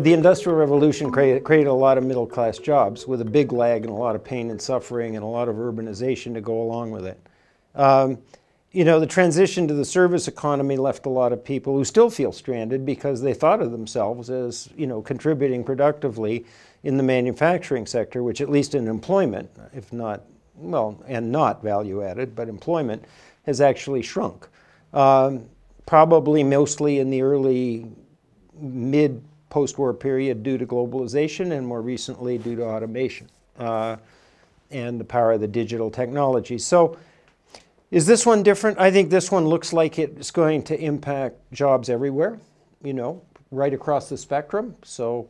The Industrial Revolution created a lot of middle-class jobs with a big lag and a lot of pain and suffering and a lot of urbanization to go along with it. You know, the transition to the service economy left a lot of people who still feel stranded because they thought of themselves as, you know, contributing productively in the manufacturing sector, which at least in employment, if not, well, and not value added, but employment has actually shrunk. Probably mostly in the early mid-post-war period due to globalization and more recently due to automation and the power of the digital technology. So is this one different? I think this one looks like it's going to impact jobs everywhere, you know, right across the spectrum. So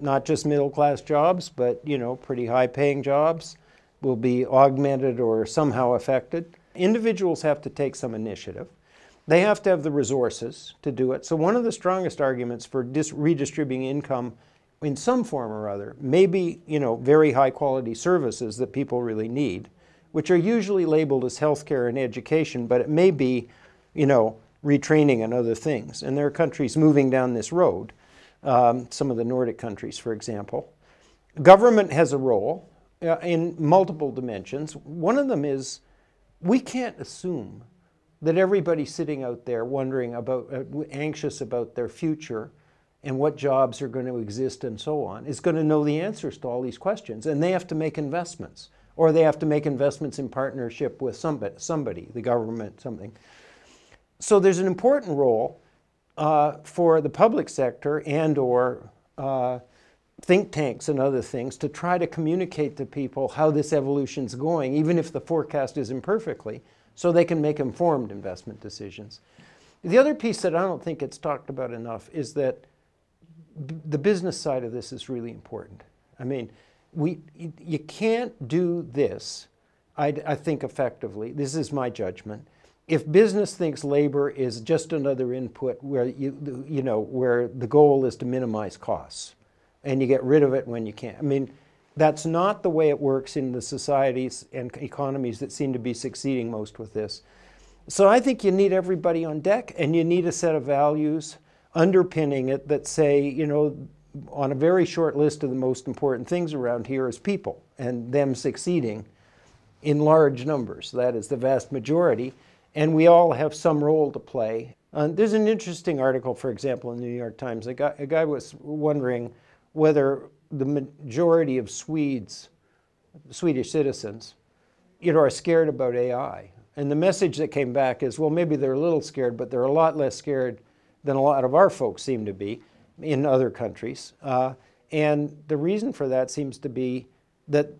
not just middle-class jobs, but, you know, pretty high-paying jobs will be augmented or somehow affected. Individuals have to take some initiative. They have to have the resources to do it. So one of the strongest arguments for redistributing income in some form or other may be, you know, very high-quality services that people really need, which are usually labeled as healthcare and education, but it may be, you know, retraining and other things. And there are countries moving down this road, some of the Nordic countries, for example. Government has a role in multiple dimensions. One of them is we can't assume that everybody sitting out there wondering about, anxious about their future and what jobs are going to exist and so on, is going to know the answers to all these questions. And they have to make investments. Or they have to make investments in partnership with somebody, the government, something. So there's an important role for the public sector and or think tanks and other things to try to communicate to people how this evolution's going, even if the forecast is imperfectly, so they can make informed investment decisions. The other piece that I don't think it's talked about enough is that the business side of this is really important. I mean, you can't do this, I think, effectively. This is my judgment. If business thinks labor is just another input where where the goal is to minimize costs, and you get rid of it when you can't. I mean, that's not the way it works in the societies and economies that seem to be succeeding most with this. So I think you need everybody on deck, and you need a set of values underpinning it that say, you know, on a very short list of the most important things around here is people and them succeeding in large numbers. That is the vast majority. And we all have some role to play. There's an interesting article, for example, in the New York Times. A guy was wondering whether the majority of Swedish citizens, you know, are scared about AI. And the message that came back is, well, maybe they're a little scared, but they're a lot less scared than a lot of our folks seem to be in other countries. And the reason for that seems to be that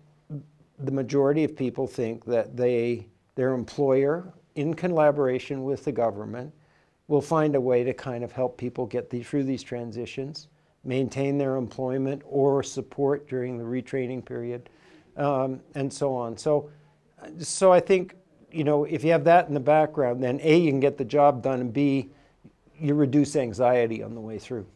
the majority of people think that their employer, in collaboration with the government, will find a way to kind of help people get through these transitions, maintain their employment or support during the retraining period, and so on. So I think, you know, if you have that in the background, then A, you can get the job done, and B, you reduce anxiety on the way through.